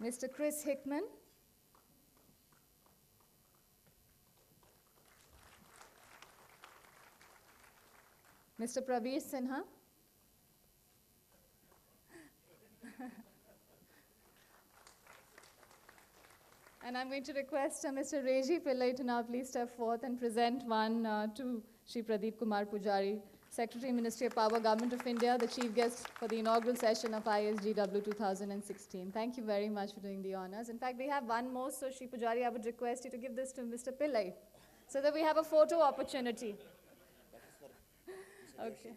Mr. Chris Hickman, Mr. Praveer Sinha, and I'm going to request Mr. Reji Pillai to now please step forth and present one to Shri Pradeep Kumar Pujari, Secretary, Ministry of Power, Government of India, the chief guest for the inaugural session of ISGW 2016. Thank you very much for doing the honors. In fact, we have one more, so Shri Pujari, I would request you to give this to Mr. Pillai so that we have a photo opportunity. Okay.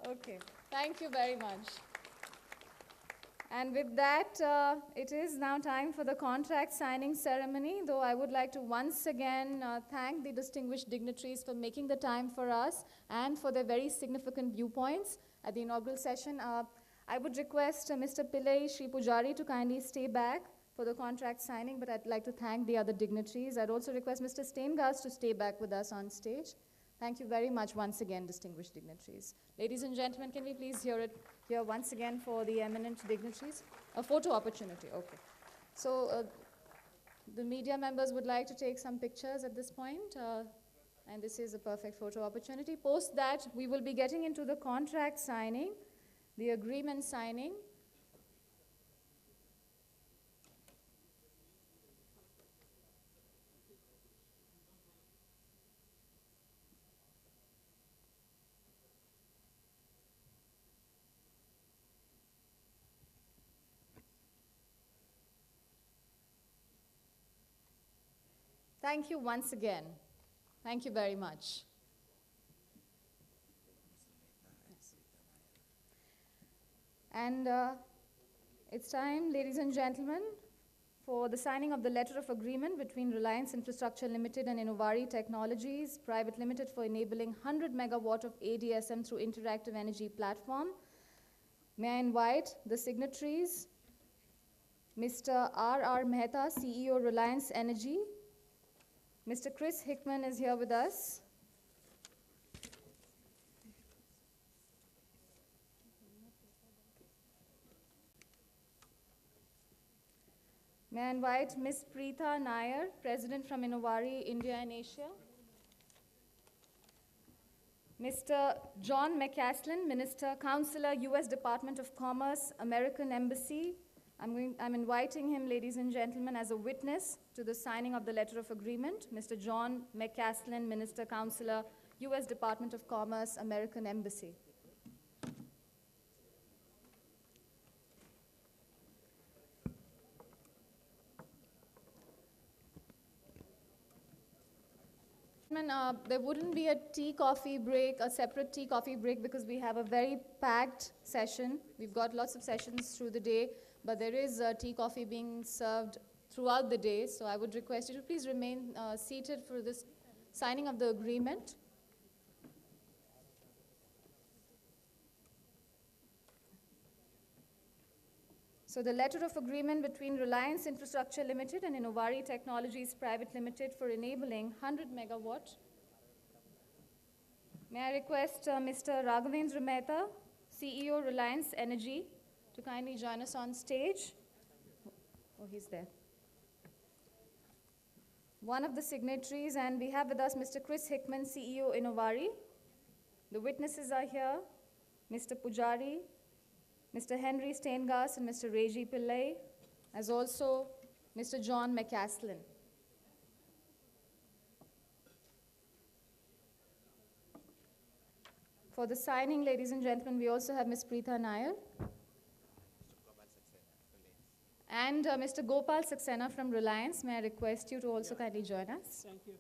Okay, thank you very much. And with that, it is now time for the contract signing ceremony, though I would like to once again thank the distinguished dignitaries for making the time for us and for their very significant viewpoints at the inaugural session. I would request Mr. Pillai, Shri Pujari to kindly stay back for the contract signing, but I'd like to thank the other dignitaries. I'd also request Mr. Stengas to stay back with us on stage. Thank you very much once again, distinguished dignitaries. Ladies and gentlemen, can we please hear once again for the eminent dignitaries? A photo opportunity, okay. So the media members would like to take some pictures at this point, and this is a perfect photo opportunity. Post that, we will be getting into the contract signing, the agreement signing. Thank you once again. Thank you very much. Yes. And it's time, ladies and gentlemen, for the signing of the letter of agreement between Reliance Infrastructure Limited and Inaugural Technologies Private Limited for enabling 100 megawatt of ADSM through interactive energy platform. May I invite the signatories, Mr. R.R. Mehta, CEO, Reliance Energy. Mr. Chris Hickman is here with us. May I invite Ms. Preetha Nair, President from Inaugural India and Asia. Mr. John McCaslin, Minister, Counselor, U.S. Department of Commerce, American Embassy. I'm inviting him, ladies and gentlemen, as a witness to the signing of the letter of agreement. Mr. John McCaslin, Minister, Counselor, U.S. Department of Commerce, American Embassy. There wouldn't be a tea-coffee break, a separate tea-coffee break, because we have a very packed session. We've got lots of sessions through the day, but there is tea-coffee being served throughout the day. So I would request you to please remain seated for this signing of the agreement. So the letter of agreement between Reliance Infrastructure Limited and Inaugural Technologies Private Limited for enabling 100 megawatt. May I request Mr. Raghavendra Mehta, CEO, Reliance Energy, to kindly join us on stage. Oh, he's there. One of the signatories, and we have with us Mr. Chris Hickman, CEO, Inaugural. The witnesses are here, Mr. Pujari, Mr. Henry Stengas, and Mr. Reji Pillai, as also Mr. John McCaslin. For the signing, ladies and gentlemen, we also have Ms. Preetha Nair and Mr. Gopal Saxena from Reliance. May I request you to also kindly join us? Thank you.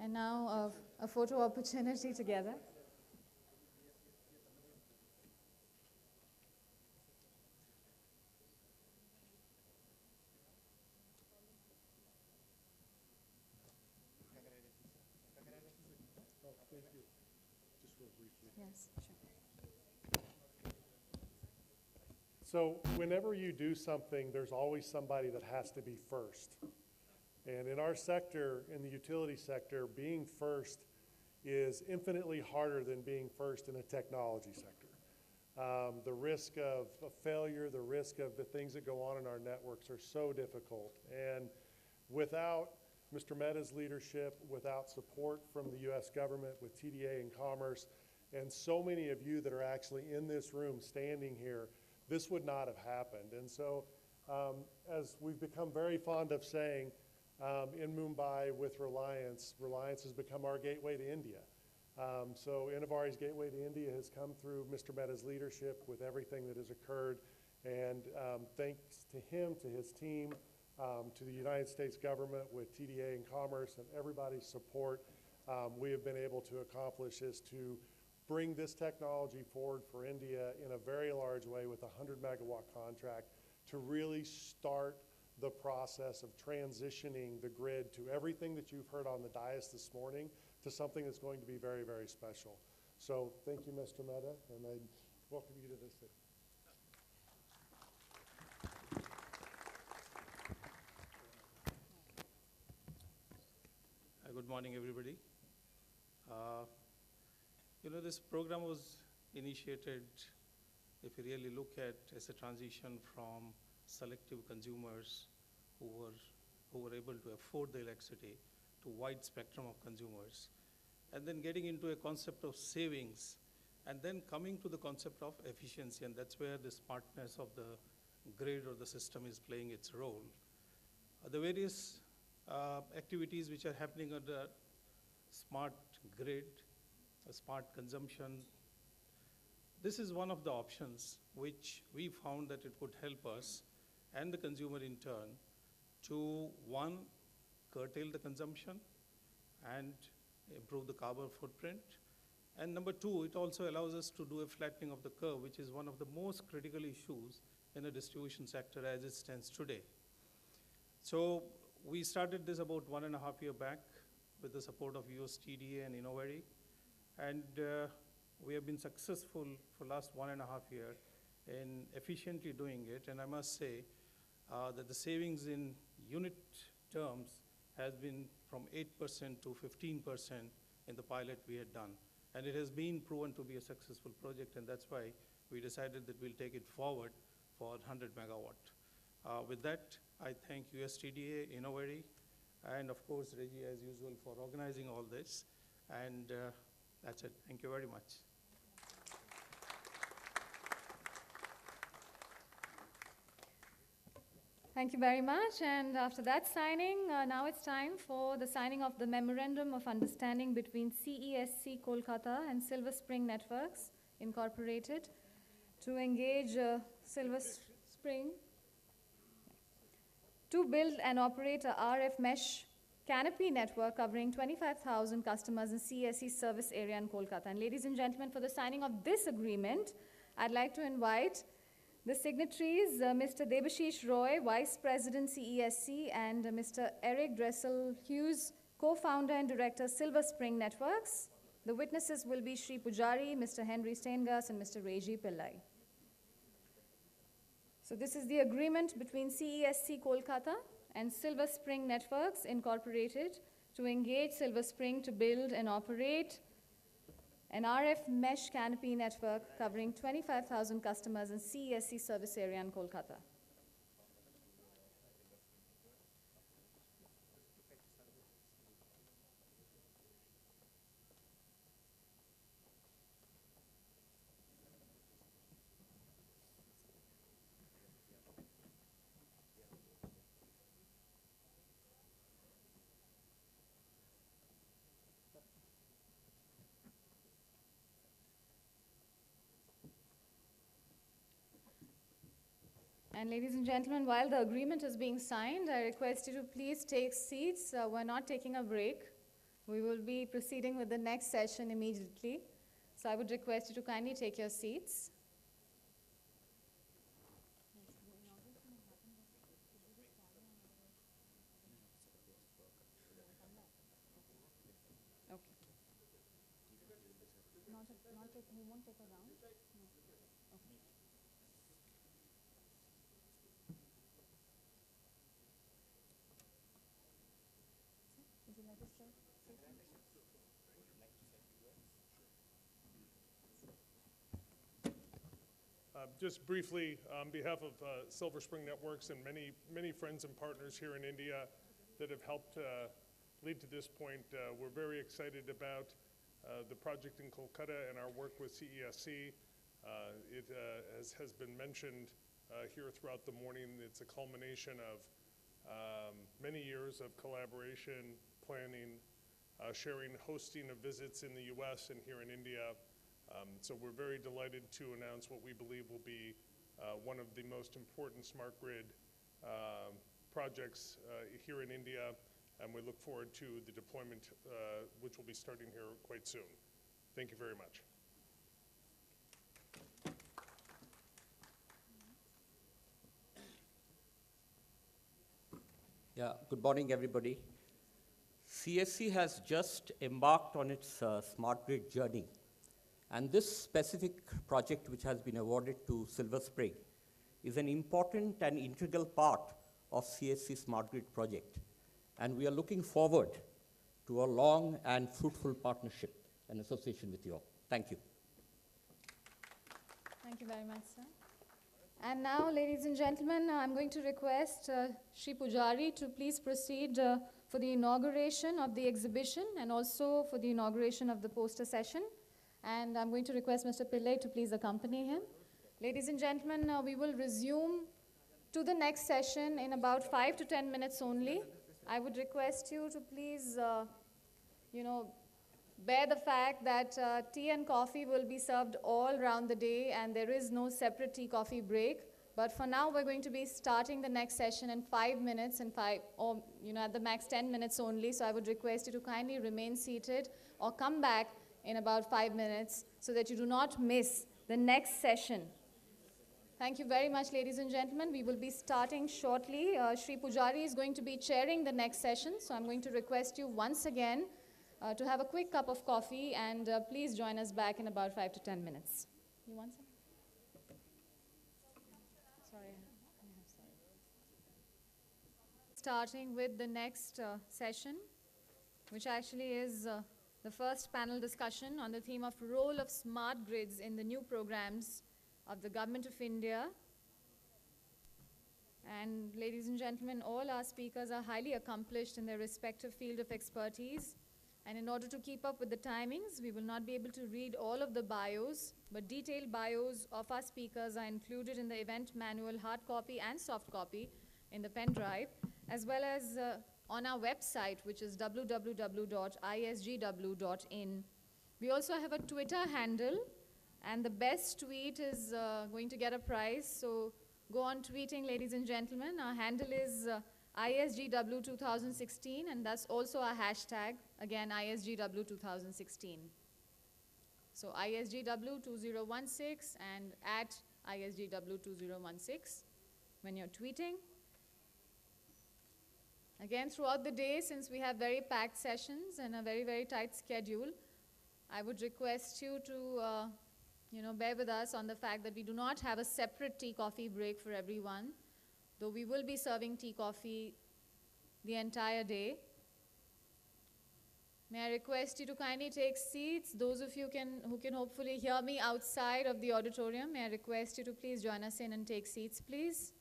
And now a photo opportunity together. Thank you. Just real briefly. Yes, sure. So whenever you do something, there's always somebody that has to be first. And in our sector, in the utility sector, being first is infinitely harder than being first in a technology sector. The risk of failure, the risk of the things that go on in our networks are so difficult. And without Mr. Mehta's leadership, without support from the US government with TDA and Commerce, and so many of you that are actually in this room standing here, this would not have happened. And so, as we've become very fond of saying, in Mumbai with Reliance, Reliance has become our gateway to India. So Inaugural gateway to India has come through Mr. Mehta's leadership with everything that has occurred. And thanks to him, to his team, to the United States government with TDA and Commerce and everybody's support, we have been able to accomplish is to bring this technology forward for India in a very large way with a 100-megawatt contract to really start the process of transitioning the grid to everything that you've heard on the dais this morning to something that's going to be very, very special. So thank you, Mr. Mehta, and I welcome you to this. Good morning, everybody. This program was initiated, if you really look at, as a transition from selective consumers who were able to afford the electricity to wide spectrum of consumers, and then getting into a concept of savings, and then coming to the concept of efficiency, and that's where the smartness of the grid or the system is playing its role. The various activities which are happening on the smart grid, smart consumption, this is one of the options which we found that it would help us and the consumer in turn to, one, curtail the consumption and improve the carbon footprint. And number two, it also allows us to do a flattening of the curve, which is one of the most critical issues in the distribution sector as it stands today. So we started this about 1.5 years back with the support of US TDA and Inaugural, and we have been successful for last 1.5 years in efficiently doing it. And I must say that the savings in unit terms has been from 8% to 15% in the pilot we had done. And it has been proven to be a successful project, and that's why we decided that we'll take it forward for 100 megawatt. With that, I thank USTDA, Inaugural, and of course, Reggie, as usual, for organizing all this. And that's it. Thank you very much. Thank you very much. And after that signing, now it's time for the signing of the Memorandum of Understanding between CESC Kolkata and Silver Spring Networks Incorporated to engage Silver Spring to build and operate a RF mesh canopy network covering 25,000 customers in CESC service area in Kolkata. And ladies and gentlemen, for the signing of this agreement, I'd like to invite the signatories, Mr. Debashish Roy, Vice President CESC, and Mr. Eric Dressel Hughes, Co-founder and Director, Silver Spring Networks. The witnesses will be Sri Pujari, Mr. Henry Steingas, and Mr. Reji Pillai. So this is the agreement between CESC Kolkata and Silver Spring Networks Incorporated to engage Silver Spring to build and operate an RF mesh canopy network covering 25,000 customers in CESC service area in Kolkata. And ladies and gentlemen, while the agreement is being signed, I request you to please take seats. We're not taking a break. We will be proceeding with the next session immediately. So I would request you to kindly take your seats. Okay. We won't take a round? No. Okay. Would you like to say something? Just briefly, on behalf of Silver Spring Networks and many friends and partners here in India that have helped lead to this point, we're very excited about the project in Kolkata and our work with CESC. It, as has been mentioned here throughout the morning, it's a culmination of many years of collaboration, planning, sharing, hosting of visits in the US and here in India. So we're very delighted to announce what we believe will be one of the most important smart grid projects here in India, and we look forward to the deployment, which will be starting here quite soon. Thank you very much. Yeah, good morning, everybody. CSC has just embarked on its smart grid journey. And this specific project, which has been awarded to Silver Spring, is an important and integral part of CSC Smart Grid project. And we are looking forward to a long and fruitful partnership and association with you all. Thank you. Thank you very much, sir. And now, ladies and gentlemen, I'm going to request Shri Pujari to please proceed for the inauguration of the exhibition and also for the inauguration of the poster session. And I'm going to request Mr. Pillai to please accompany him. Ladies and gentlemen, we will resume to the next session in about 5 to 10 minutes only. I would request you to please, bear the fact that tea and coffee will be served all around the day and there is no separate tea-coffee break. But for now, we're going to be starting the next session in 5 minutes and at the max 10 minutes only. So I would request you to kindly remain seated or come back in about 5 minutes so that you do not miss the next session. Thank you very much, ladies and gentlemen. We will be starting shortly. Shri Pujari is going to be chairing the next session, so I'm going to request you once again to have a quick cup of coffee and please join us back in about 5 to 10 minutes. You want some? Sorry. Starting with the next session, which actually is the first panel discussion on the theme of role of smart grids in the new programs of the Government of India. And ladies and gentlemen, all our speakers are highly accomplished in their respective field of expertise. And in order to keep up with the timings, we will not be able to read all of the bios, but detailed bios of our speakers are included in the event manual hard copy and soft copy in the pen drive, as well as on our website, which is www.isgw.in. We also have a Twitter handle, and the best tweet is going to get a prize. So go on tweeting, ladies and gentlemen. Our handle is ISGW 2016, and that's also our hashtag, again, ISGW 2016. So ISGW 2016 and at ISGW 2016 when you're tweeting. Again, throughout the day, since we have very packed sessions and a very, very tight schedule, I would request you to bear with us on the fact that we do not have a separate tea-coffee break for everyone, though we will be serving tea-coffee the entire day. May I request you to kindly take seats. Those of you who can hopefully hear me outside of the auditorium, may I request you to please join us in and take seats, please.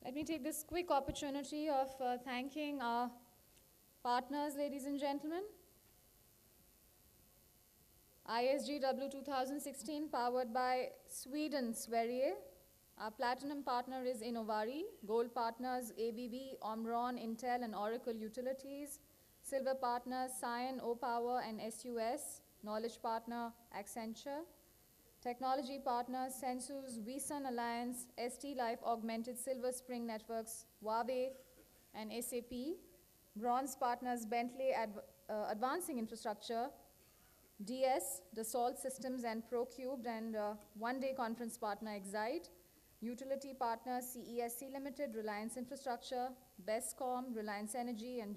Let me take this quick opportunity of thanking our partners, ladies and gentlemen. ISGW 2016, powered by Sweden, Sverige. Our platinum partner is Inaugural. Gold partners ABB, Omron, Intel, and Oracle Utilities. Silver partners Cyan, O-Power, and SUS. Knowledge partner Accenture. Technology partners, Sensus, vSun Alliance, ST Life Augmented Silver Spring Networks, Huawei, and SAP. Bronze partners, Bentley Advancing Infrastructure, DS, Dassault Systems and ProCubed, and one-day conference partner, Excite. Utility partners, CESC Limited, Reliance Infrastructure, Bestcom, Reliance Energy, and